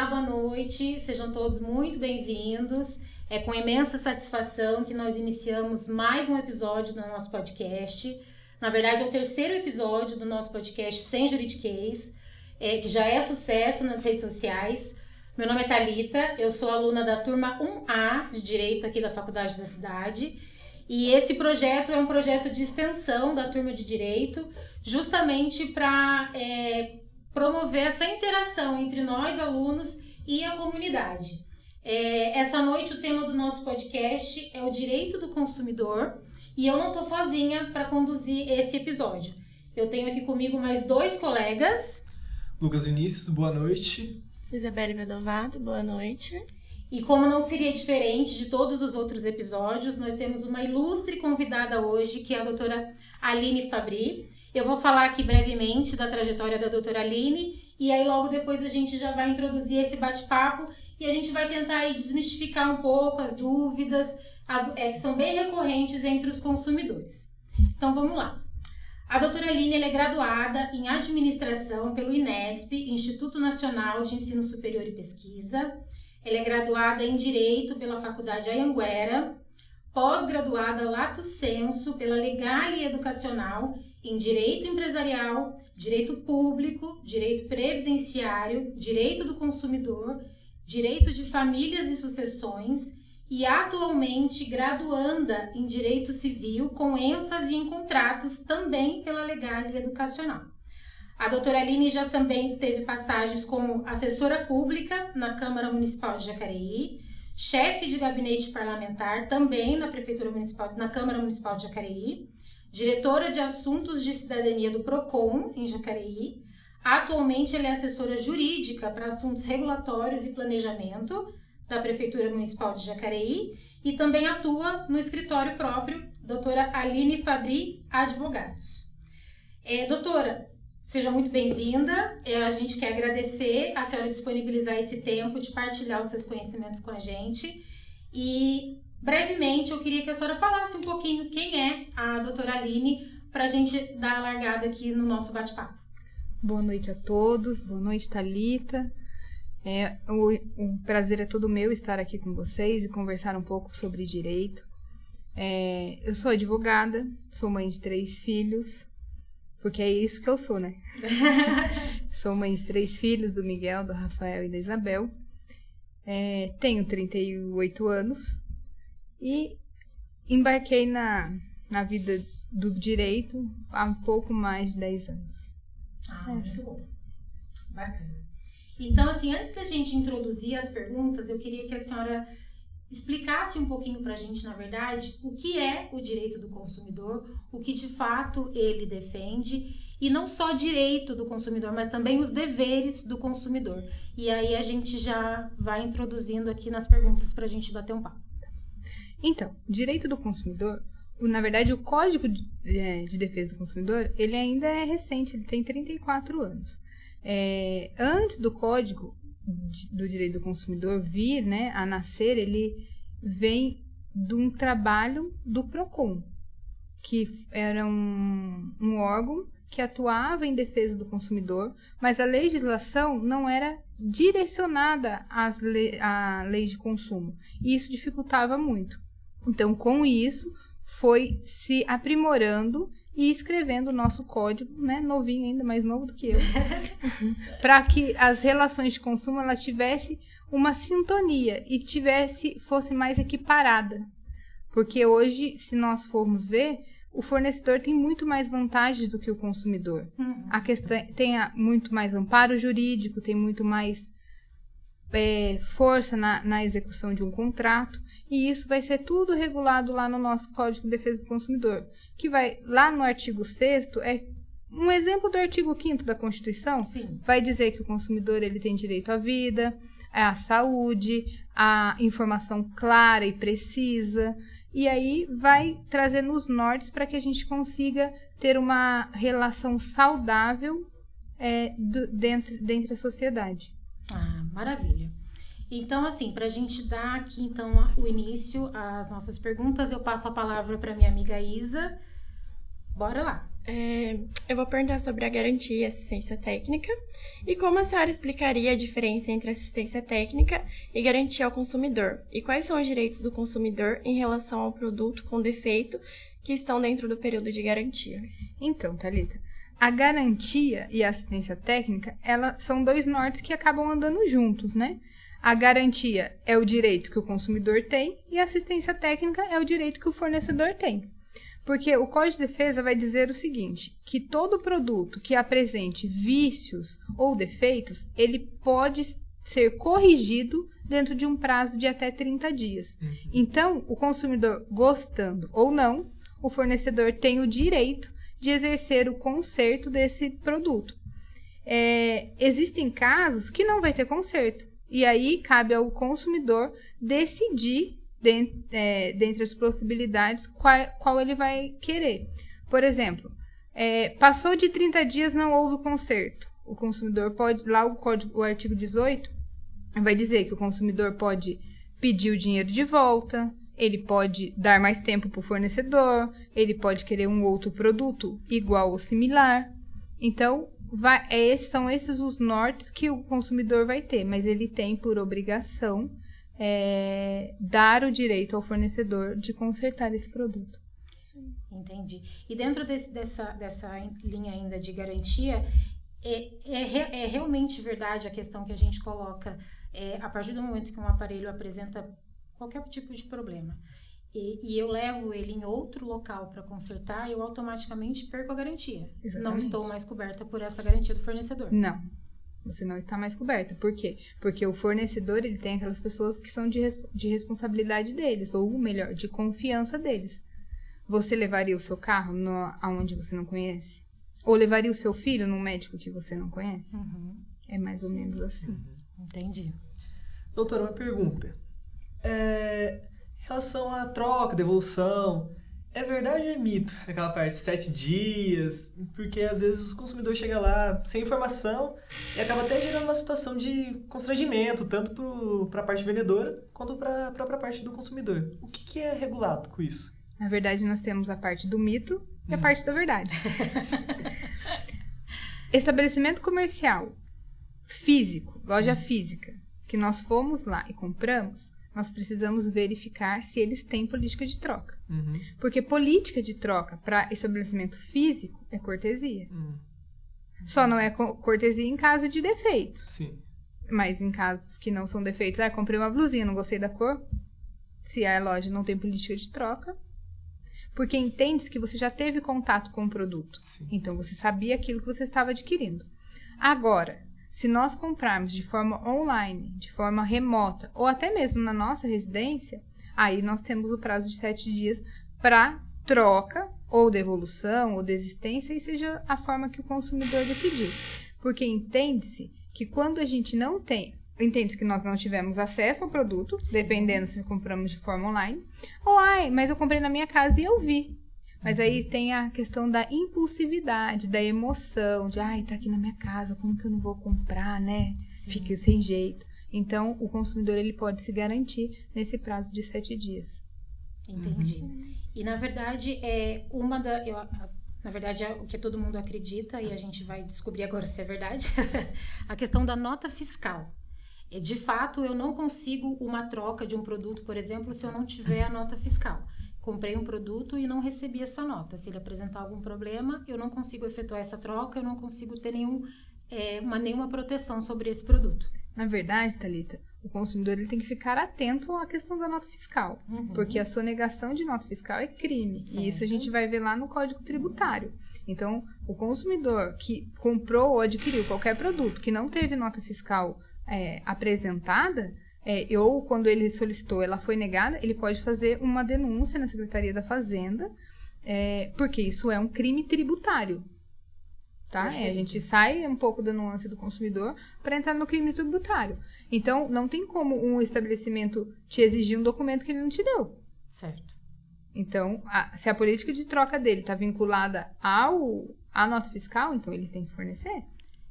Olá, boa noite, sejam todos muito bem-vindos. É com imensa satisfação que nós iniciamos mais um episódio do nosso podcast. Na verdade, é o terceiro episódio do nosso podcast Sem Juridiquês, que já é sucesso nas redes sociais. Meu nome é Thalita, eu sou aluna da turma 1A de Direito aqui da Faculdade da Cidade. E esse projeto é um projeto de extensão da turma de Direito, justamente para promover essa interação entre nós, alunos, e a comunidade. Essa noite o tema do nosso podcast é o direito do consumidor e eu não estou sozinha para conduzir esse episódio. Eu tenho aqui comigo mais dois colegas. Lucas Vinícius, boa noite. Isabelle Medovato, boa noite. E como não seria diferente de todos os outros episódios, nós temos uma ilustre convidada hoje, que é a doutora Aline Fabri. Eu vou falar aqui brevemente da trajetória da doutora Aline e aí logo depois a gente já vai introduzir esse bate-papo e a gente vai tentar aí desmistificar um pouco as dúvidas que são bem recorrentes entre os consumidores. Então vamos lá. A doutora Aline é graduada em Administração pelo INESP, Instituto Nacional de Ensino Superior e Pesquisa. Ela é graduada em Direito pela Faculdade Anhanguera, pós-graduada Lato Sensu pela Legale Educacional em Direito Empresarial, Direito Público, Direito Previdenciário, Direito do Consumidor, Direito de Famílias e Sucessões e atualmente graduanda em Direito Civil com ênfase em contratos também pela Legale Educacional. A doutora Aline já também teve passagens como assessora pública na Câmara Municipal de Jacareí, chefe de gabinete parlamentar também na Prefeitura Municipal, na Câmara Municipal de Jacareí, diretora de Assuntos de Cidadania do PROCON, em Jacareí. Atualmente, ela é assessora jurídica para assuntos regulatórios e planejamento da Prefeitura Municipal de Jacareí e também atua no escritório próprio, doutora Aline Fabri Advogados. Doutora, seja muito bem-vinda. A gente quer agradecer a senhora disponibilizar esse tempo de partilhar os seus conhecimentos com a gente. E, brevemente, eu queria que a senhora falasse um pouquinho quem é a doutora Aline para a gente dar a largada aqui no nosso bate-papo. Boa noite a todos. Boa noite, Thalita. O prazer é todo meu estar aqui com vocês e conversar um pouco sobre direito. Eu sou advogada, sou mãe de 3 filhos. Porque é isso que eu sou, né? Sou mãe de 3 filhos, do Miguel, do Rafael e da Isabel. Tenho 38 anos e embarquei na vida do direito há um pouco mais de 10 anos. Muito bom. Bacana. Então, assim, antes da gente introduzir as perguntas, eu queria que a senhora explicasse um pouquinho para a gente, na verdade, o que é o direito do consumidor, o que de fato ele defende, e não só direito do consumidor, mas também os deveres do consumidor. E aí a gente já vai introduzindo aqui nas perguntas para a gente bater um papo. Então, direito do consumidor, na verdade, o Código de Defesa do Consumidor, ele ainda é recente, ele tem 34 anos. Antes do Código do Direito do Consumidor vir, né, a nascer, ele vem de um trabalho do PROCON, que era um órgão que atuava em defesa do consumidor, mas a legislação não era direcionada à lei de consumo, e isso dificultava muito. Então, com isso, foi se aprimorando e escrevendo o nosso código, né, novinho ainda, mais novo do que eu, para que as relações de consumo ela tivesse uma sintonia e fosse mais equiparada. Porque hoje, se nós formos ver, o fornecedor tem muito mais vantagens do que o consumidor. A questão tem muito mais amparo jurídico, tem muito mais força na execução de um contrato, e isso vai ser tudo regulado lá no nosso Código de Defesa do Consumidor, que vai lá no artigo 6º, um exemplo do artigo 5º da Constituição. Sim. Vai dizer que o consumidor ele tem direito à vida, à saúde, à informação clara e precisa, e aí vai trazendo os nortes para que a gente consiga ter uma relação saudável dentro da sociedade. Maravilha. Então, assim, para a gente dar aqui, então, o início às nossas perguntas, eu passo a palavra para minha amiga Isa. Bora lá. Eu vou perguntar sobre a garantia e assistência técnica e como a senhora explicaria a diferença entre assistência técnica e garantia ao consumidor e quais são os direitos do consumidor em relação ao produto com defeito que estão dentro do período de garantia. Então, Thalita, a garantia e a assistência técnica, elas são dois nortes que acabam andando juntos, né? A garantia é o direito que o consumidor tem e a assistência técnica é o direito que o fornecedor tem. Porque o Código de Defesa vai dizer o seguinte, que todo produto que apresente vícios ou defeitos, ele pode ser corrigido dentro de um prazo de até 30 dias. Então, o consumidor, gostando ou não, o fornecedor tem o direito de exercer o conserto desse produto. Existem casos que não vai ter conserto. E aí, cabe ao consumidor decidir dentre as possibilidades, qual ele vai querer. Por exemplo, passou de 30 dias, não houve conserto. O consumidor pode, lá o artigo 18, vai dizer que o consumidor pode pedir o dinheiro de volta, ele pode dar mais tempo para o fornecedor, ele pode querer um outro produto igual ou similar. Então, são esses os nortes que o consumidor vai ter, mas ele tem por obrigação dar o direito ao fornecedor de consertar esse produto. Sim. Entendi. E dentro dessa linha ainda de garantia, é realmente verdade a questão que a gente coloca a partir do momento que um aparelho apresenta qualquer tipo de problema e eu levo ele em outro local para consertar, eu automaticamente perco a garantia. Exatamente. Não estou mais coberta por essa garantia do fornecedor. Não. Você não está mais coberta. Por quê? Porque o fornecedor, ele tem aquelas pessoas que são de responsabilidade deles, ou melhor, de confiança deles. Você levaria o seu carro aonde você não conhece? Ou levaria o seu filho num médico que você não conhece? É mais ou menos assim. Entendi. Doutora, uma pergunta. Em relação à troca, devolução, é verdade ou é mito aquela parte de 7 dias? Porque às vezes o consumidor chega lá sem informação e acaba até gerando uma situação de constrangimento, tanto para a parte vendedora quanto para a própria parte do consumidor. O que é regulado com isso? Na verdade, nós temos a parte do mito e a parte da verdade. Estabelecimento comercial físico, loja física, que nós fomos lá e compramos, nós precisamos verificar se eles têm política de troca. Porque política de troca para estabelecimento físico é cortesia. Só não é cortesia em caso de defeitos. Sim. Mas em casos que não são defeitos, comprei uma blusinha, não gostei da cor. Se a loja não tem política de troca, porque entende-se que você já teve contato com o produto. Sim. Então, você sabia aquilo que você estava adquirindo. Agora, se nós comprarmos de forma online, de forma remota, ou até mesmo na nossa residência, aí nós temos o prazo de 7 dias para troca, ou devolução, ou desistência, e seja a forma que o consumidor decidir. Porque entende-se que quando a gente não tem, entende-se que nós não tivemos acesso ao produto, dependendo se compramos de forma online, ou, mas eu comprei na minha casa e eu vi. Mas aí tem a questão da impulsividade, da emoção, de, tá aqui na minha casa, como que eu não vou comprar, né? Sim. Fica sem jeito. Então, o consumidor, ele pode se garantir nesse prazo de 7 dias. Entendi. E, na verdade, na verdade, é o que todo mundo acredita, e a gente vai descobrir agora se é verdade, a questão da nota fiscal. De fato, eu não consigo uma troca de um produto, por exemplo, se eu não tiver a nota fiscal. Comprei um produto e não recebi essa nota. Se ele apresentar algum problema, eu não consigo efetuar essa troca, eu não consigo ter nenhuma proteção sobre esse produto. Na verdade, Thalita, o consumidor ele tem que ficar atento à questão da nota fiscal, porque a sonegação de nota fiscal é crime, certo. E isso a gente vai ver lá no Código Tributário. Então, o consumidor que comprou ou adquiriu qualquer produto que não teve nota fiscal apresentada, ou quando ele solicitou, ela foi negada, ele pode fazer uma denúncia na Secretaria da Fazenda, porque isso é um crime tributário. Tá? A gente sai um pouco da nuance do consumidor para entrar no crime tributário. Então, não tem como um estabelecimento te exigir um documento que ele não te deu. Certo. Então, se a política de troca dele está vinculada à nota fiscal, então ele tem que fornecer.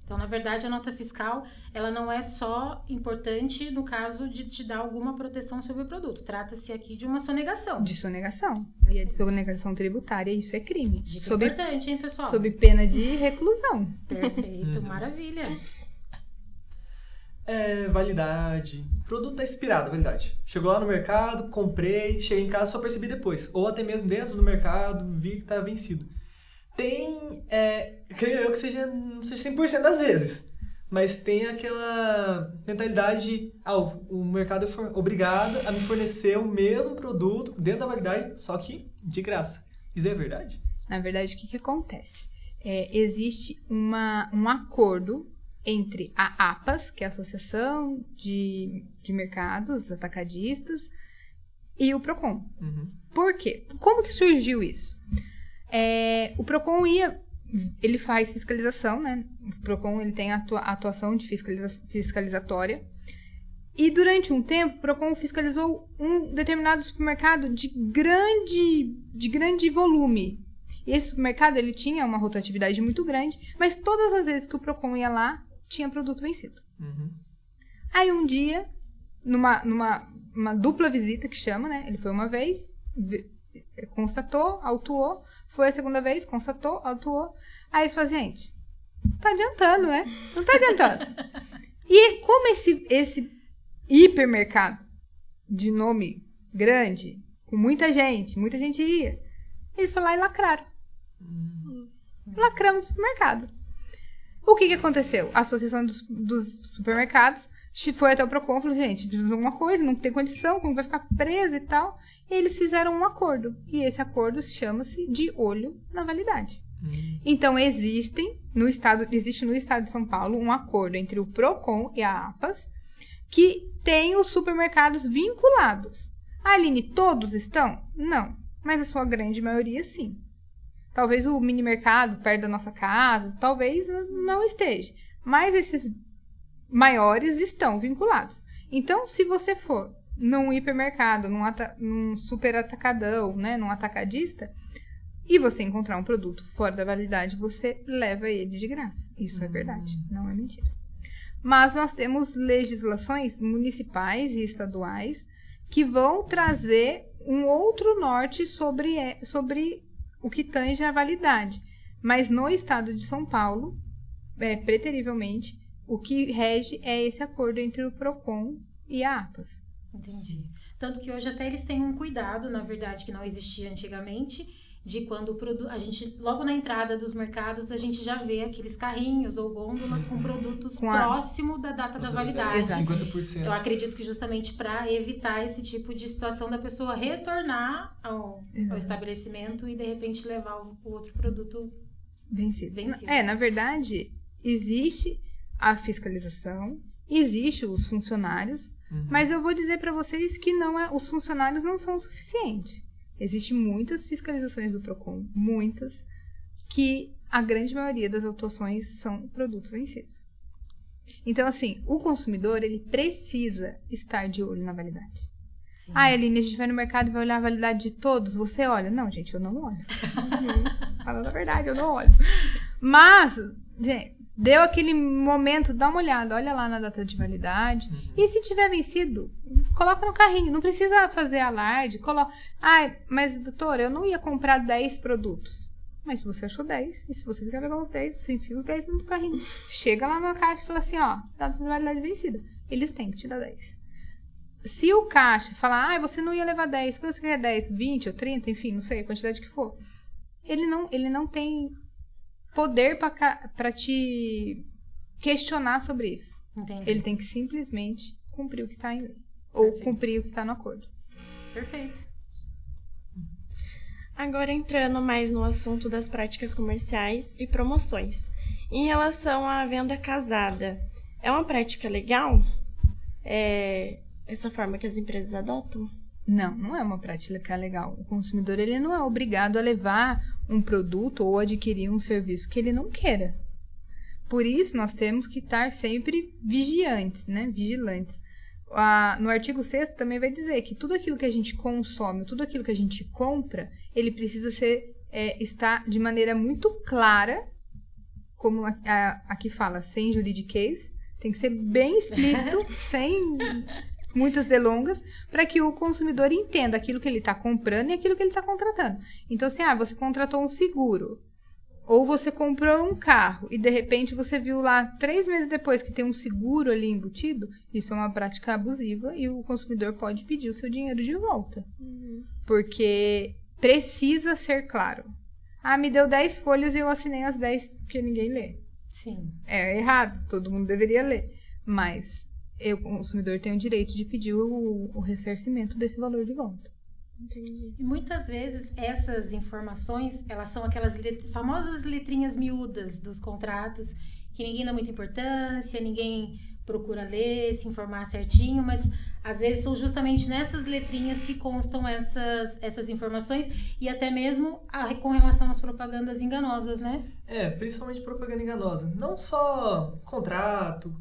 Então, na verdade, a nota fiscal, ela não é só importante no caso de te dar alguma proteção sobre o produto. Trata-se aqui de uma sonegação. De sonegação. E a de sonegação tributária, isso é crime. Dica importante, hein, pessoal? Sob pena de reclusão. Perfeito, maravilha. Validade. O produto tá expirado, validade. Chegou lá no mercado, comprei, cheguei em casa, só percebi depois. Ou até mesmo dentro do mercado, vi que tá vencido. Tem, creio eu que seja, não seja 100% das vezes, mas tem aquela mentalidade de, o mercado é obrigado a me fornecer o mesmo produto dentro da validade, só que de graça. Isso é verdade? Na verdade, o que acontece? Existe um acordo entre a APAS, que é a Associação de Mercados Atacadistas, e o PROCON. Uhum. Por quê? Como que surgiu isso? O PROCON ele faz fiscalização, né? O PROCON ele tem a atuação de fiscalizatória. E durante um tempo, o PROCON fiscalizou um determinado supermercado de grande volume. E esse supermercado ele tinha uma rotatividade muito grande, mas todas as vezes que o PROCON ia lá, tinha produto vencido. Uhum. Aí um dia, numa dupla visita que chama, né? Ele foi uma vez, constatou, autuou. Foi a segunda vez, constatou, autuou. Aí eles falaram, gente, tá adiantando, né? Não tá adiantando. E como esse hipermercado de nome grande, com muita gente ia, eles foram lá e lacraram. Lacramos o supermercado. O que aconteceu? A Associação dos Supermercados foi até o PROCON e falou, gente, precisa de alguma coisa, não tem condição, como vai ficar preso e tal. E eles fizeram um acordo. E esse acordo chama-se de olho na validade. Então, existe no estado de São Paulo um acordo entre o PROCON e a APAS que tem os supermercados vinculados. Aline, todos estão? Não. Mas a sua grande maioria, sim. Talvez o mini mercado perto da nossa casa, talvez não esteja. Mas esses maiores estão vinculados. Então, se você for num hipermercado, num super atacadão, né, num atacadista, e você encontrar um produto fora da validade, você leva ele de graça. Isso é verdade, não é mentira. Mas nós temos legislações municipais e estaduais que vão trazer um outro norte sobre o que tange a validade. Mas no estado de São Paulo, preterivelmente, o que rege é esse acordo entre o PROCON e a APAS. Entendi. Tanto que hoje até eles têm um cuidado, na verdade, que não existia antigamente, de quando o produto, a gente, logo na entrada dos mercados, a gente já vê aqueles carrinhos ou gôndolas com produtos próximo da data da validade. Exato. 50%. Eu acredito que justamente para evitar esse tipo de situação da pessoa retornar ao estabelecimento e de repente levar o outro produto vencido. Na verdade, existe a fiscalização, existe os funcionários, mas eu vou dizer para vocês que os funcionários não são o suficiente. Existem muitas fiscalizações do PROCON, muitas, que a grande maioria das autuações são produtos vencidos. Então, assim, o consumidor, ele precisa estar de olho na validade. Sim. Aline, a gente vai no mercado e vai olhar a validade de todos, você olha? Não, gente, eu não olho. Falando a verdade, eu não olho. Mas, gente, deu aquele momento, dá uma olhada, olha lá na data de validade. E se tiver vencido, coloca no carrinho, não precisa fazer alarde. Mas doutora, eu não ia comprar 10 produtos. Mas se você achou 10, e se você quiser levar os 10, você enfia os 10 no carrinho. Chega lá na caixa e fala assim, data de validade vencida. Eles têm que te dar 10. Se o caixa falar, você não ia levar 10, você quer 10, 20 ou 30, enfim, não sei a quantidade que for. Ele não tem poder para te questionar sobre isso. Entendi. Ele tem que simplesmente cumprir o que está em lei. Ou cumprir o que está no acordo. Perfeito. Agora entrando mais no assunto das práticas comerciais e promoções. Em relação à venda casada, é uma prática legal? Essa forma que as empresas adotam? Não é uma prática legal. O consumidor ele não é obrigado a levar um produto ou adquirir um serviço que ele não queira. Por isso, nós temos que estar sempre vigilantes. No artigo 6º também vai dizer que tudo aquilo que a gente consome, tudo aquilo que a gente compra, ele precisa estar de maneira muito clara como aqui fala, sem juridiquês, tem que ser bem explícito, sem muitas delongas, para que o consumidor entenda aquilo que ele está comprando e aquilo que ele está contratando. Então, assim, você contratou um seguro, ou você comprou um carro e, de repente, você viu lá 3 meses depois que tem um seguro ali embutido, isso é uma prática abusiva e o consumidor pode pedir o seu dinheiro de volta. Porque precisa ser claro. Me deu 10 folhas e eu assinei as 10 porque ninguém lê. Sim. É errado, todo mundo deveria ler. Mas o consumidor tem o direito de pedir o ressarcimento desse valor de volta. Entendi. E muitas vezes essas informações, elas são aquelas famosas letrinhas miúdas dos contratos, que ninguém dá muita importância, ninguém procura ler, se informar certinho, mas às vezes são justamente nessas letrinhas que constam essas informações e até mesmo com relação às propagandas enganosas, né? Principalmente propaganda enganosa. Não só contrato,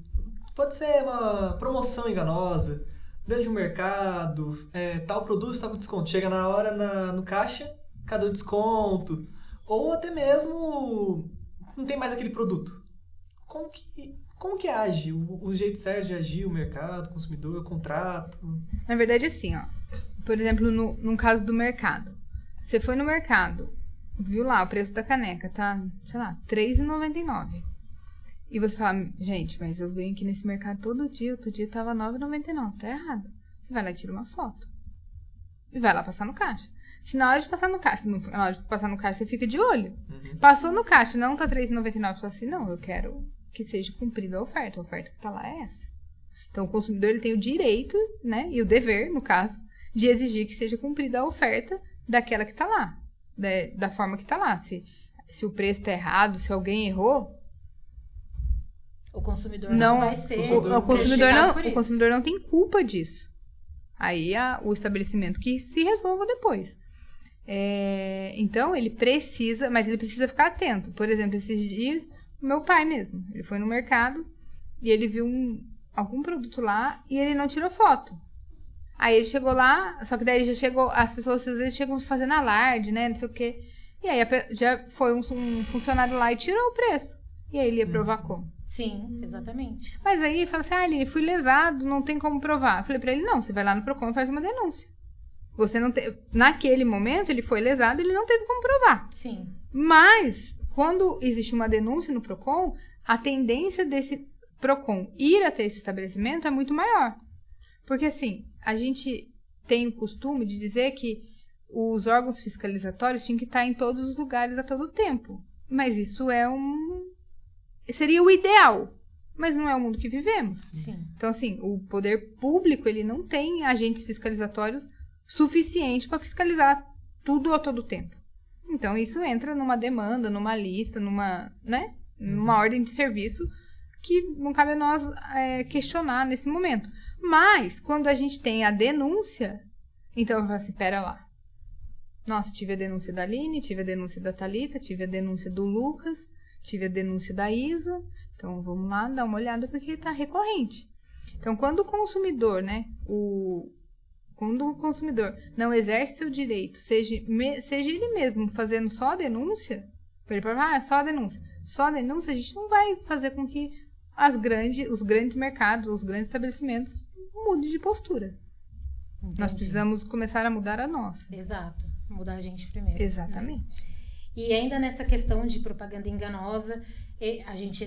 pode ser uma promoção enganosa, dentro de um mercado, tal produto está com desconto. Chega na hora no caixa, cadê o desconto? Ou até mesmo não tem mais aquele produto. Como que age? O jeito certo de agir, o mercado, o consumidor, o contrato? Na verdade, assim, por exemplo, no caso do mercado. Você foi no mercado, viu lá o preço da caneca, tá, sei lá, R$3,99. E você fala, gente, mas eu venho aqui nesse mercado todo dia, outro dia tava R$9,99, tá errado. Você vai lá e tira uma foto. E vai lá passar no caixa. Se na hora de passar no caixa, você fica de olho. Passou no caixa, não tá R$3,99, você fala assim, não, eu quero que seja cumprida a oferta que tá lá é essa. Então, o consumidor ele tem o direito, né, e o dever, no caso, de exigir que seja cumprida a oferta daquela que tá lá, da forma que tá lá. Se o preço tá errado, se alguém errou, o consumidor não vai ser o consumidor não tem culpa disso. Aí o estabelecimento que se resolva depois. Então, ele precisa ficar atento. Por exemplo, esses dias, meu pai mesmo, ele foi no mercado e ele viu algum produto lá e ele não tirou foto. Aí ele chegou lá, só que daí já chegou, as pessoas às vezes chegam fazendo alarde, né, não sei o quê. E aí já foi um funcionário lá e tirou o preço. E aí ele ia provar como? Sim, exatamente. Mas aí ele fala assim, Aline, fui lesado, não tem como provar. Eu falei pra ele, não, você vai lá no Procon e faz uma denúncia. Você não naquele momento ele foi lesado, ele não teve como provar. Sim. Mas quando existe uma denúncia no Procon, a tendência desse Procon ir até esse estabelecimento é muito maior. Porque assim, a gente tem o costume de dizer que os órgãos fiscalizatórios tinham que estar em todos os lugares a todo tempo. Mas isso seria o ideal, mas não é o mundo que vivemos. Sim. Então, assim, o poder público, ele não tem agentes fiscalizatórios suficientes para fiscalizar tudo a todo tempo. Então, isso entra numa demanda, numa lista, numa ordem de serviço que não cabe a nós questionar nesse momento. Mas, quando a gente tem a denúncia, então eu falo assim, pera lá. Nossa, tive a denúncia da Aline, tive a denúncia da Thalita, tive a denúncia do Lucas, tive a denúncia da Isa. Então, vamos lá dar uma olhada porque está recorrente. Então, quando o consumidor, não exerce seu direito, seja ele mesmo fazendo só a denúncia, para ele falar, só a denúncia. Só a denúncia, a gente não vai fazer com que os grandes mercados, os grandes estabelecimentos mudem de postura. Entendi. Nós precisamos começar a mudar a nossa. Exato. Mudar a gente primeiro. Exatamente. Né? E ainda nessa questão de propaganda enganosa,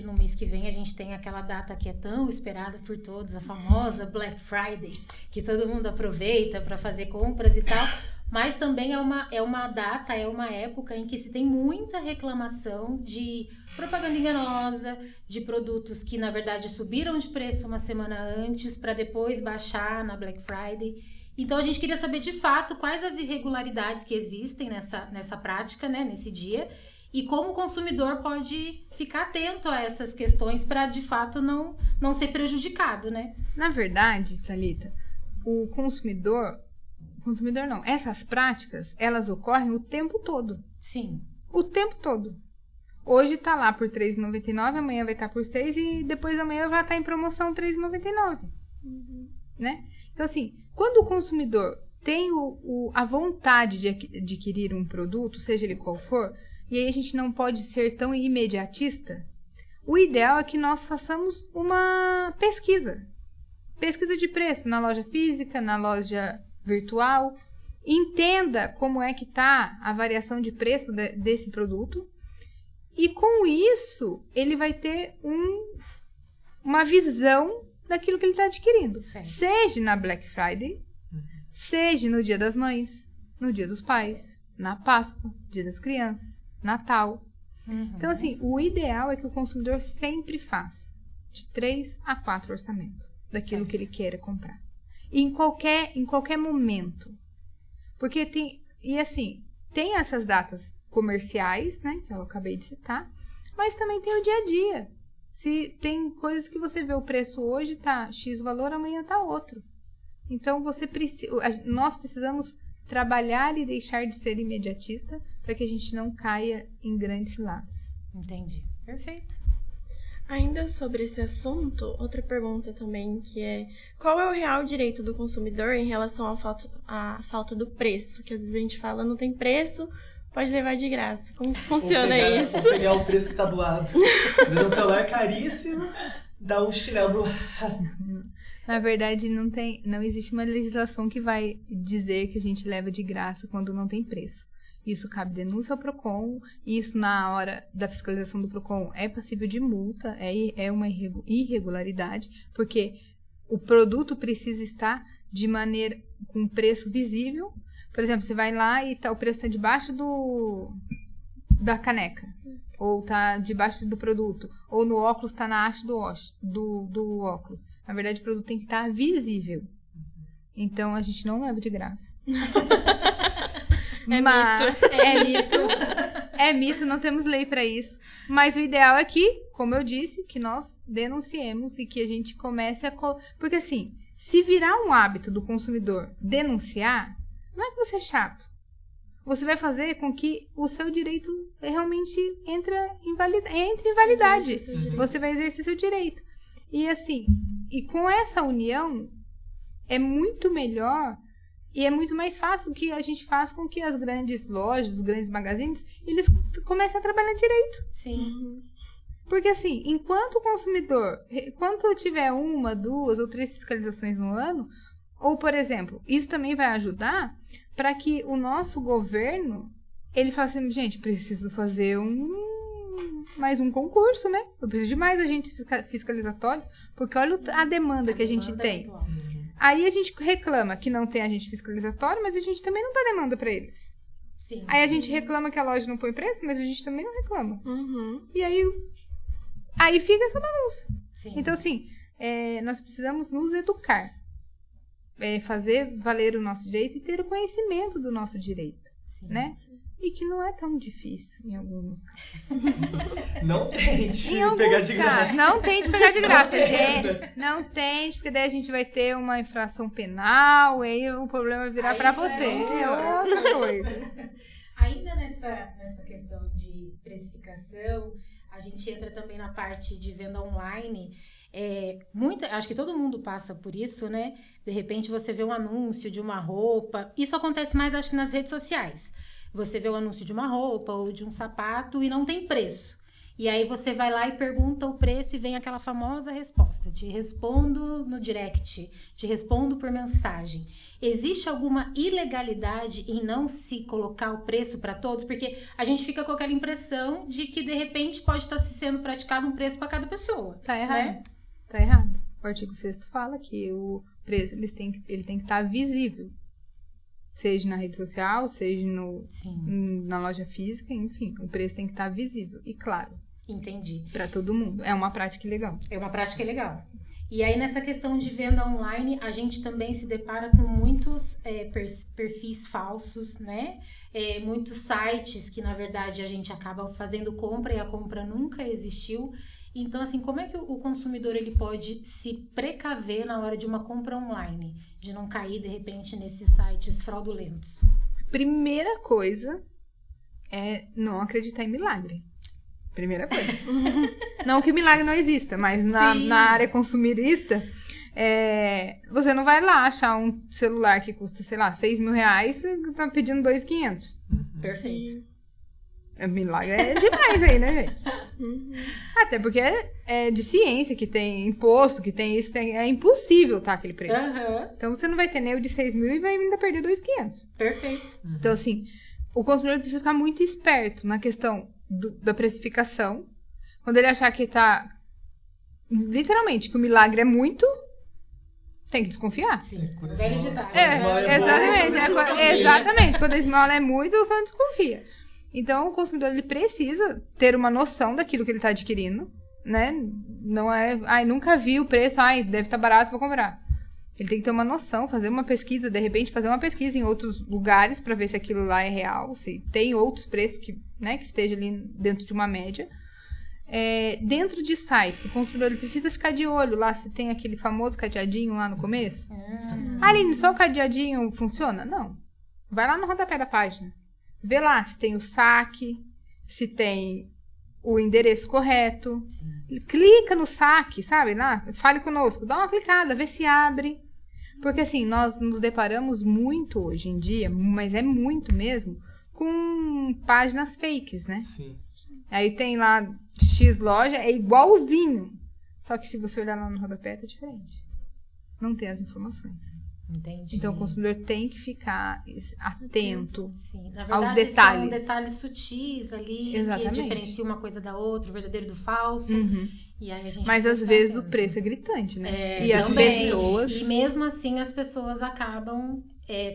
no mês que vem, a gente tem aquela data que é tão esperada por todos, a famosa Black Friday, que todo mundo aproveita para fazer compras e tal, mas também é uma data, é uma época em que se tem muita reclamação de propaganda enganosa, de produtos que, na verdade, subiram de preço uma semana antes para depois baixar na Black Friday. Então, a gente queria saber, de fato, quais as irregularidades que existem nessa prática, né, nesse dia, e como o consumidor pode ficar atento a essas questões para, de fato, não ser prejudicado, né? Na verdade, Thalita, o consumidor não, essas práticas, elas ocorrem o tempo todo. Sim. O tempo todo. Hoje tá lá por R$3,99, amanhã vai estar por R$6 e depois amanhã vai estar em promoção R$3,99. Né? Então, assim, quando o consumidor tem a vontade de adquirir um produto, seja ele qual for, e aí a gente não pode ser tão imediatista o ideal é que nós façamos uma pesquisa de preço na loja física, na loja virtual, entenda como é que está a variação de preço desse produto e com isso ele vai ter uma visão daquilo que ele está adquirindo. Certo. Seja na Black Friday, seja no Dia das Mães, no Dia dos Pais, na Páscoa, Dia das Crianças, Natal. Então, assim, o ideal é que o consumidor sempre faça de 3 a 4 orçamentos daquilo Certo. que ele queira comprar. E em qualquer momento. Porque tem essas datas comerciais, né, que eu acabei de citar, mas também tem o dia a dia. Se tem coisas que você vê o preço hoje tá X valor, amanhã tá outro. Então, nós precisamos trabalhar e deixar de ser imediatista para que a gente não caia em grandes ciladas. Entendi. Perfeito. Ainda sobre esse assunto, outra pergunta também, que é: qual é o real direito do consumidor em relação à falta do preço? Que às vezes a gente fala, não tem preço, pode levar de graça. Como que funciona isso? Vou pegar o preço que tá do lado. Às vezes um celular caríssimo, dá um chinelo do lado. Na verdade, não existe uma legislação que vai dizer que a gente leva de graça quando não tem preço. Isso cabe denúncia ao PROCON, isso na hora da fiscalização do PROCON é passível de multa, é uma irregularidade, porque o produto precisa estar de maneira com preço visível. Por exemplo, você vai lá e o preço está debaixo da caneca, ou está debaixo do produto, ou no óculos está na haste do óculos. Na verdade, o produto tem que estar visível. Então, a gente não leva de graça. É mito, não temos lei para isso. Mas o ideal é que, como eu disse, que nós denunciemos e que a gente comece a... Porque assim, se virar um hábito do consumidor denunciar, não é que você é chato. Você vai fazer com que o seu direito realmente entre em validade. Você vai exercer seu direito. E assim, e com essa união, é muito melhor e é muito mais fácil que a gente faça com que as grandes lojas, os grandes magazines, eles comecem a trabalhar direito. Sim. Porque assim, enquanto o consumidor, enquanto tiver 1, 2 ou 3 fiscalizações no ano, ou por exemplo, isso também vai ajudar para que o nosso governo, ele fale assim, gente, preciso fazer mais um concurso, né? Eu preciso de mais agentes fiscalizatórios, porque olha a demanda que a gente tem. Aí a gente reclama que não tem agente fiscalizatório, mas a gente também não dá demanda para eles. Sim. Aí a gente reclama que a loja não põe preço, mas a gente também não reclama. Uhum. E aí fica essa bagunça. Sim. Então, assim, nós precisamos nos educar. Fazer valer o nosso direito e ter o conhecimento do nosso direito. Sim. Né? E que não é tão difícil em alguns casos. Não tente Em alguns pegar de graça. casos. Não tente pegar de graça, gente. Não tente, porque daí a gente vai ter uma infração penal, e aí o problema vai virar Aí pra já você. é outra coisa. Ainda nessa questão de precificação, a gente entra também na parte de venda online. Acho que todo mundo passa por isso, né? De repente você vê um anúncio de uma roupa. Isso acontece mais, acho que nas redes sociais. Você vê o anúncio de uma roupa ou de um sapato e não tem preço. E aí você vai lá e pergunta o preço e vem aquela famosa resposta. Te respondo no direct, te respondo por mensagem. Existe alguma ilegalidade em não se colocar o preço para todos? Porque a gente fica com aquela impressão de que de repente pode estar sendo praticado um preço para cada pessoa. Tá errado. Né? Tá errado. O artigo 6º fala que o preço ele tem que estar visível. Seja na rede social, seja na loja física, enfim, o preço tem que estar visível e claro. Entendi. Para todo mundo. É uma prática legal. É uma prática legal. E aí, nessa questão de venda online, a gente também se depara com muitos perfis falsos, né? Muitos sites que, na verdade, a gente acaba fazendo compra e a compra nunca existiu. Então, assim, como é que o consumidor ele pode se precaver na hora de uma compra online? De não cair, de repente, nesses sites fraudulentos? Primeira coisa é não acreditar em milagre. Primeira coisa. Não que milagre não exista, mas na área consumirista, você não vai lá achar um celular que custa, sei lá, R$6.000 e tá pedindo R$2.500. Perfeito. Milagre é demais aí, né, gente? Até porque é de ciência, que tem imposto, que tem isso, é impossível tá aquele preço. Aham, Então você não vai ter nem o de 6 mil e vai ainda perder 2.500. perfeito. Então, assim, o consumidor precisa ficar muito esperto na questão da precificação. Quando ele achar que tá, literalmente, que o milagre é muito, tem que desconfiar. Sim, Quando velho esse ditado. Exatamente. Quando a esmola é muito, você não desconfia. Então, o consumidor ele precisa ter uma noção daquilo que ele está adquirindo, né? Não é, nunca vi o preço, deve estar barato, vou comprar. Ele tem que ter uma noção, fazer uma pesquisa, de repente fazer uma pesquisa em outros lugares para ver se aquilo lá é real, se tem outros preços que esteja ali dentro de uma média. Dentro de sites, o consumidor ele precisa ficar de olho lá se tem aquele famoso cadeadinho lá no começo. Aline, só o cadeadinho funciona? Não. Vai lá no rodapé da página. Vê lá se tem o saque, se tem o endereço correto. Sim. Clica no saque, sabe? Lá, fale conosco, dá uma clicada, vê se abre. Porque assim, nós nos deparamos muito hoje em dia, mas é muito mesmo, com páginas fakes, né? Sim. Aí tem lá X loja, é igualzinho. Só que se você olhar lá no rodapé, tá diferente. Não tem as informações. Entendi. Então o consumidor tem que ficar atento Sim. Na verdade, aos detalhes. São detalhes sutis ali, Exatamente. que diferenciam uma coisa da outra, o verdadeiro do falso. E aí a gente Mas precisa às estar vezes atento. o preço é gritante, né? E E as também. pessoas... E mesmo assim as pessoas acabam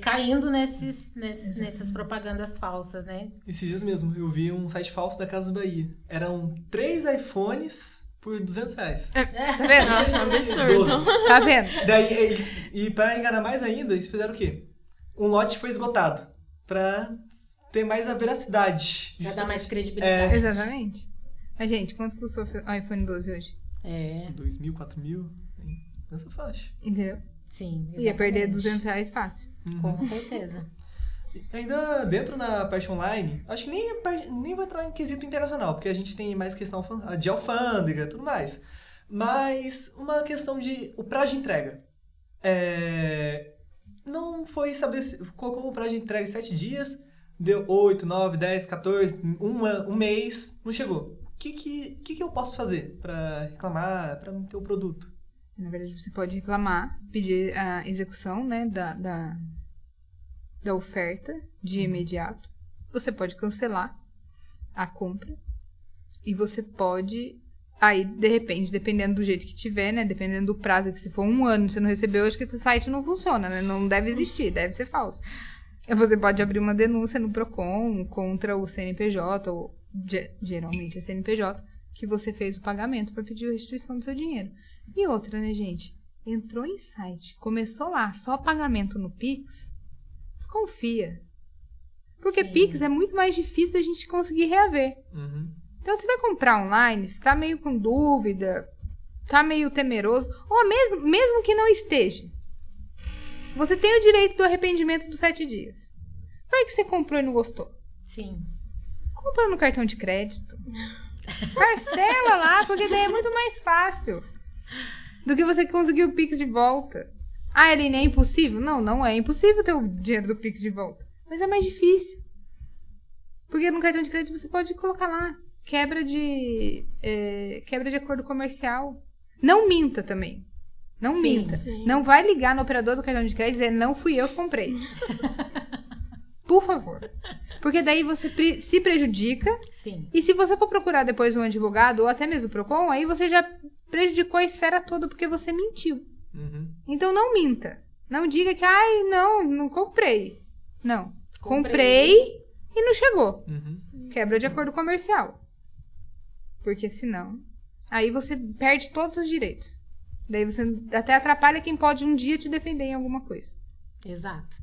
caindo nessas propagandas falsas, né? Esses dias mesmo, eu vi um site falso da Casa Bahia. Eram 3 iPhones por R$200. Tá vendo? Nossa, absurdo. 12. Tá vendo? Daí eles, e pra enganar mais ainda, eles fizeram o quê? Um lote foi esgotado. Pra ter mais a veracidade. Pra dar mais credibilidade. Exatamente. Mas, gente, quanto custou o iPhone 12 hoje? 2.000, 4.000, nessa faixa. Entendeu? Sim, exatamente. Ia perder R$200 fácil. Com certeza. Ainda dentro na parte online, acho que nem vai entrar em quesito internacional, porque a gente tem mais questão de alfândega e tudo mais. Mas uma questão de o prazo de entrega. Não foi estabelecido. Colocou o prazo de entrega em 7 dias, deu 8, 9, 10, 14, um mês, não chegou. O que eu posso fazer para reclamar, para não ter o produto? Na verdade, você pode reclamar, pedir a execução, né, da oferta de imediato. Você pode cancelar a compra. E você pode... Aí, de repente, dependendo do jeito que tiver, né? Dependendo do prazo, que se for 1 ano e você não recebeu, acho que esse site não funciona, né? Não deve existir, deve ser falso. Você pode abrir uma denúncia no Procon contra o CNPJ, ou geralmente é CNPJ, que você fez o pagamento para pedir a restituição do seu dinheiro. E outra, né, gente? Entrou em site, começou lá, só pagamento no Pix, desconfia. Porque Sim. Pix é muito mais difícil da gente conseguir reaver. Então, você vai comprar online, você tá meio com dúvida, tá meio temeroso, ou mesmo que não esteja, você tem o direito do arrependimento dos 7 dias. Vai que você comprou e não gostou. Sim. Compra no cartão de crédito. Parcela lá, porque daí é muito mais fácil do que você conseguir o Pix de volta. Aline, é impossível? Não é impossível ter o dinheiro do Pix de volta. Mas é mais difícil. Porque no cartão de crédito você pode colocar lá quebra de acordo comercial. Não minta também. Não Sim, minta. sim. Não vai ligar no operador do cartão de crédito e dizer, não fui eu que comprei. Por favor. Porque daí você se prejudica. Sim. E se você for procurar depois um advogado ou até mesmo o Procon, aí você já prejudicou a esfera toda porque você mentiu. Então não minta. Não diga que, não comprei. Não. Comprei e não chegou. Quebra de acordo comercial. Porque senão, aí você perde todos os direitos. Daí você até atrapalha quem pode um dia te defender em alguma coisa. Exato.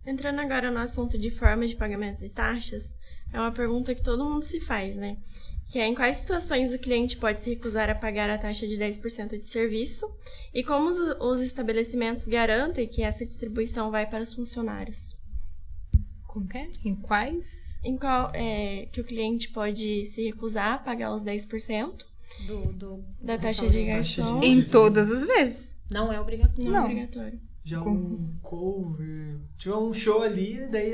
Entrando agora no assunto de formas de pagamentos e taxas, é uma pergunta que todo mundo se faz, né? Que é em quais situações o cliente pode se recusar a pagar a taxa de 10% de serviço e como os estabelecimentos garantem que essa distribuição vai para os funcionários. Como que é? Em quais? Em qual que o cliente pode se recusar a pagar os 10% da taxa de garçom. Em todas as vezes. Não é obrigatório. Não é Não. obrigatório. Já um cover, tiver um show ali, daí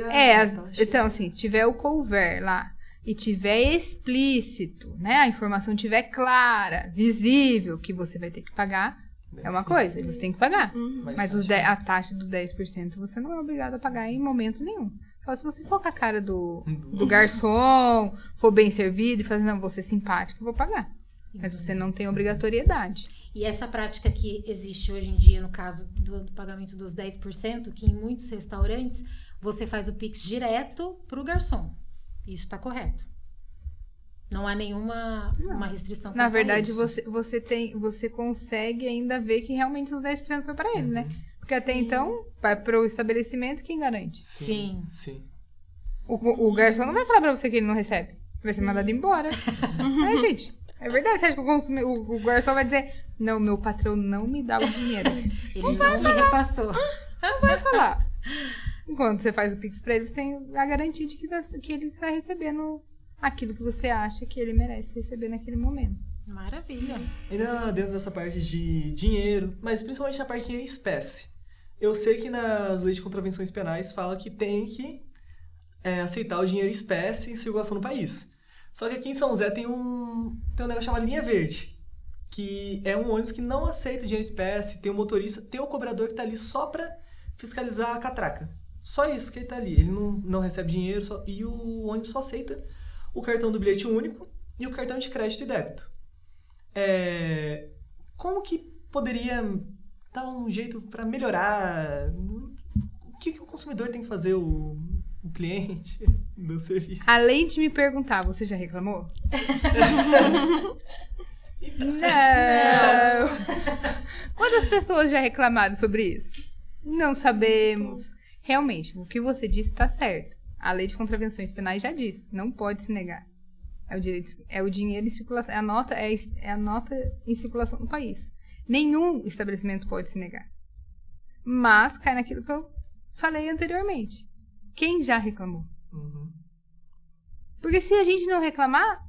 Então, assim, tiver o cover lá e tiver explícito, né? A informação tiver clara, visível, que você vai ter que pagar, é uma coisa, você tem que pagar. Mas a taxa dos 10% você não é obrigado a pagar em momento nenhum. Só se você for com a cara do garçom, for bem servido e falar, não, vou ser simpático, eu vou pagar. Mas você não tem obrigatoriedade. E essa prática que existe hoje em dia, no caso do pagamento dos 10%, que em muitos restaurantes você faz o Pix direto para o garçom. Isso está correto. Não há nenhuma uma restrição. Na verdade, você consegue ainda ver que realmente os 10% foi para ele, né? Porque até então, vai para o estabelecimento, quem garante? Sim. O garçom não vai falar para você que ele não recebe. Vai ser mandado embora. Gente, é verdade. Você acha que o garçom vai dizer, não, meu patrão não me dá o dinheiro. Ele não me repassou. Não vai falar. Enquanto você faz o Pix para ele, você tem a garantia de que ele está recebendo aquilo que você acha que ele merece receber naquele momento. Maravilha. Ainda dentro dessa parte de dinheiro, mas principalmente na parte de dinheiro em espécie. Eu sei que nas leis de contravenções penais fala que tem que aceitar o dinheiro em espécie em circulação no país. Só que aqui em São José tem um negócio chamado linha verde, que é um ônibus que não aceita dinheiro em espécie, tem o motorista, tem o cobrador que está ali só para fiscalizar a catraca. Só isso que ele está ali. Ele não recebe dinheiro e o ônibus só aceita o cartão do bilhete único e o cartão de crédito e débito. Como que poderia dar um jeito para melhorar? O que o consumidor tem que fazer, o cliente do serviço? Além de me perguntar, você já reclamou? Não! Quantas pessoas já reclamaram sobre isso? Não sabemos. Realmente, o que você disse está certo. A lei de contravenções penais já diz, não pode se negar. É o dinheiro em circulação, é a nota em circulação no país. Nenhum estabelecimento pode se negar. Mas cai naquilo que eu falei anteriormente. Quem já reclamou? Porque se a gente não reclamar,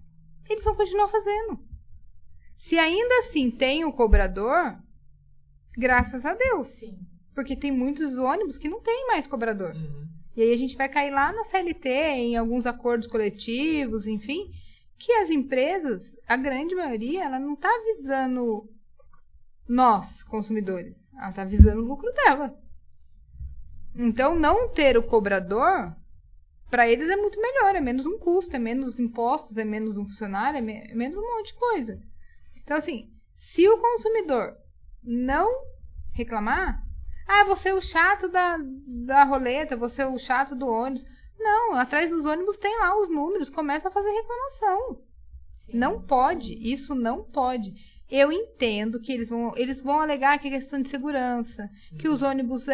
eles vão continuar fazendo. Se ainda assim tem o cobrador, graças a Deus. Sim. Porque tem muitos ônibus que não tem mais cobrador. E aí a gente vai cair lá na CLT, em alguns acordos coletivos, enfim, que as empresas, a grande maioria, ela não está visando nós, consumidores. Ela está visando o lucro dela. Então, não ter o cobrador, para eles é muito melhor. É menos um custo, é menos impostos, é menos um funcionário, é menos um monte de coisa. Então, assim, se o consumidor não reclamar, você é o chato da roleta, você é o chato do ônibus. Não, atrás dos ônibus tem lá os números, começa a fazer reclamação. Sim, não pode, isso não pode. Eu entendo que eles vão alegar que é questão de segurança, que os ônibus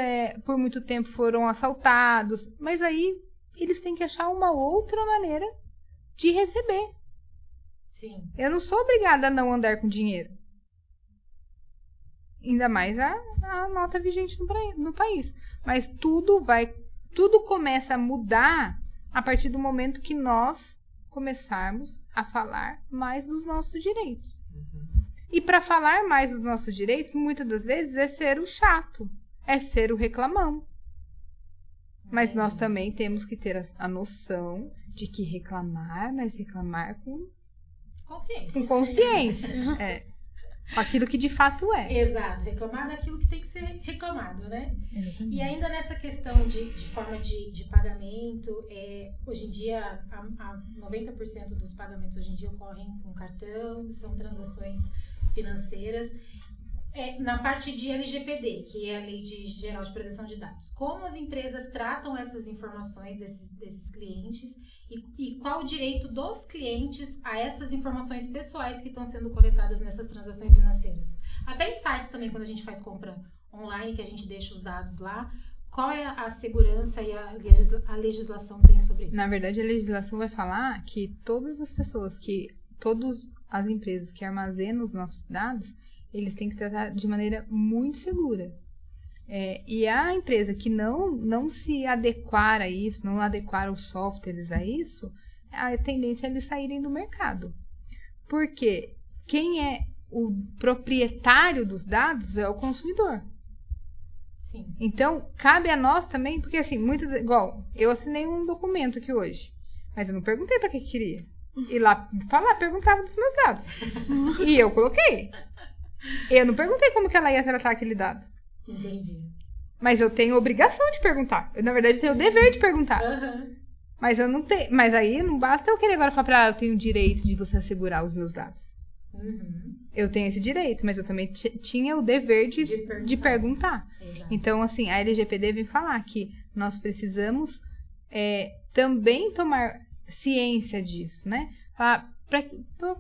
por muito tempo foram assaltados, mas aí eles têm que achar uma outra maneira de receber. Sim. Eu não sou obrigada a não andar com dinheiro. Ainda mais a nota vigente no país. Mas tudo começa a mudar a partir do momento que nós começarmos a falar mais dos nossos direitos. E para falar mais dos nossos direitos, muitas das vezes é ser o chato, é ser o reclamão. Mas nós também temos que ter a noção de que reclamar, mas reclamar com consciência. Com aquilo que de fato é. Exato, reclamar daquilo que tem que ser reclamado, né? Exatamente. E ainda nessa questão de forma de pagamento, hoje em dia, 90% dos pagamentos hoje em dia ocorrem com cartão, são transações financeiras. Na parte de LGPD, que é a Lei Geral de Proteção de Dados, como as empresas tratam essas informações desses clientes e qual o direito dos clientes a essas informações pessoais que estão sendo coletadas nessas transações financeiras? Até em sites também, quando a gente faz compra online, que a gente deixa os dados lá, qual é a segurança e a legislação tem sobre isso? Na verdade, a legislação vai falar que todas as empresas que armazenam os nossos dados, eles têm que tratar de maneira muito segura. E a empresa que não se adequar a isso, não adequar os softwares a isso, a tendência é eles saírem do mercado. Porque quem é o proprietário dos dados é o consumidor. Sim. Então, cabe a nós também, porque assim, igual, eu assinei um documento aqui hoje. Mas eu não perguntei pra que queria. E lá, perguntava dos meus dados. E eu coloquei. Eu não perguntei como que ela ia tratar aquele dado. Entendi. Mas eu tenho obrigação de perguntar. Eu, na verdade, tenho o dever de perguntar. Aham. Mas eu não tenho. Mas aí não basta eu querer agora falar pra ela, eu tenho o direito de você assegurar os meus dados. Uhum. Eu tenho esse direito, mas eu também tinha o dever de perguntar. Exato. Então, assim, a LGPD vem falar que nós precisamos também tomar ciência disso, né?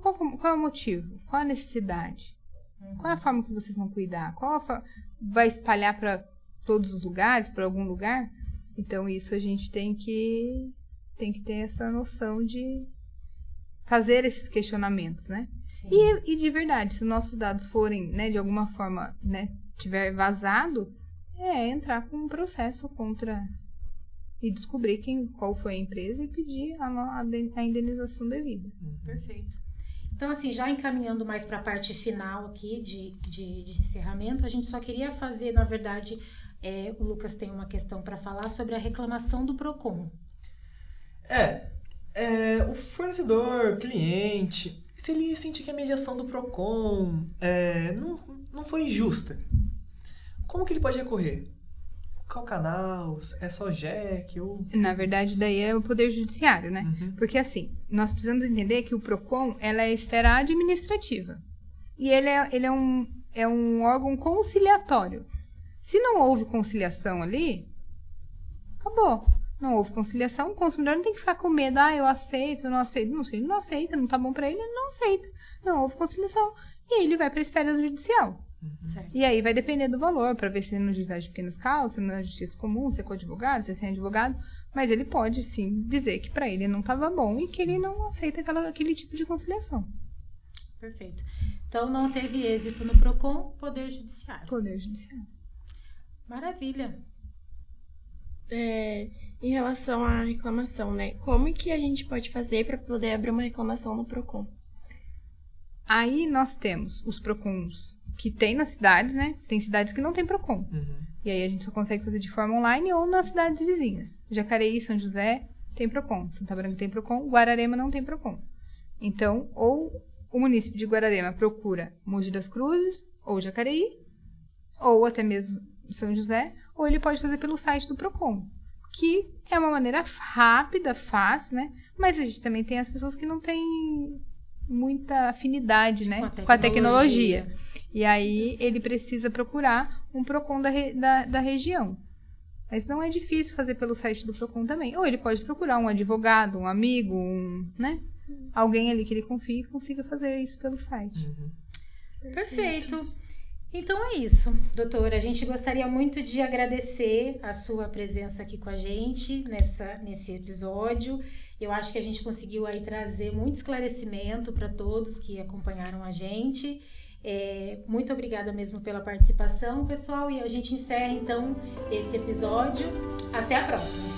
Qual é o motivo? Qual a necessidade? Qual é a forma que vocês vão cuidar? Vai espalhar para todos os lugares, para algum lugar? Então, isso a gente tem que ter essa noção de fazer esses questionamentos, né? Sim. E de verdade, se nossos dados forem, né, de alguma forma, né, tiver vazado, entrar com um processo contra e descobrir qual foi a empresa e pedir a indenização devida. Perfeito. Então, assim, já encaminhando mais para a parte final aqui de encerramento, a gente só queria fazer, na verdade, o Lucas tem uma questão para falar sobre a reclamação do PROCON. O fornecedor, cliente, se ele sentir que a mediação do PROCON não foi justa, como que ele pode recorrer? Qual canal? É só JEC? Na verdade, daí é o Poder Judiciário, né? Uhum. Porque, assim, nós precisamos entender que o PROCON, ela é a esfera administrativa. E ele é um órgão conciliatório. Se não houve conciliação ali, acabou. Não houve conciliação, o consumidor não tem que ficar com medo. Eu aceito, eu não aceito. Não, se ele não aceita, não tá bom pra ele, ele não aceita. Não houve conciliação. E aí ele vai pra esfera judicial. Certo. E aí vai depender do valor, para ver se é no juizado de pequenas causas, se é na justiça comum, se é com advogado, se é sem advogado. Mas ele pode, sim, dizer que para ele não estava bom e que ele não aceita aquele tipo de conciliação. Perfeito. Então, não teve êxito no PROCON, Poder Judiciário. Poder Judiciário. Maravilha. Em relação à reclamação, né? Como que a gente pode fazer para poder abrir uma reclamação no PROCON? Aí nós temos os PROCONs que tem nas cidades, né? Tem cidades que não tem PROCON. Uhum. E aí a gente só consegue fazer de forma online ou nas cidades vizinhas. Jacareí, São José tem PROCON. Santa Branca tem PROCON. Guararema não tem PROCON. Então, ou o município de Guararema procura Mogi das Cruzes ou Jacareí, ou até mesmo São José, ou ele pode fazer pelo site do PROCON, que é uma maneira rápida, fácil, né? Mas a gente também tem as pessoas que não têm muita afinidade, né? Com a tecnologia. E aí ele precisa procurar um PROCON da região. Mas não é difícil fazer pelo site do PROCON também. Ou ele pode procurar um advogado, um amigo, né? Alguém ali que ele confie e consiga fazer isso pelo site. Uhum. Perfeito. Então é isso, doutora. A gente gostaria muito de agradecer a sua presença aqui com a gente nesse episódio. Eu acho que a gente conseguiu aí trazer muito esclarecimento para todos que acompanharam a gente. Muito obrigada mesmo pela participação, pessoal. E a gente encerra então esse episódio. Até a próxima!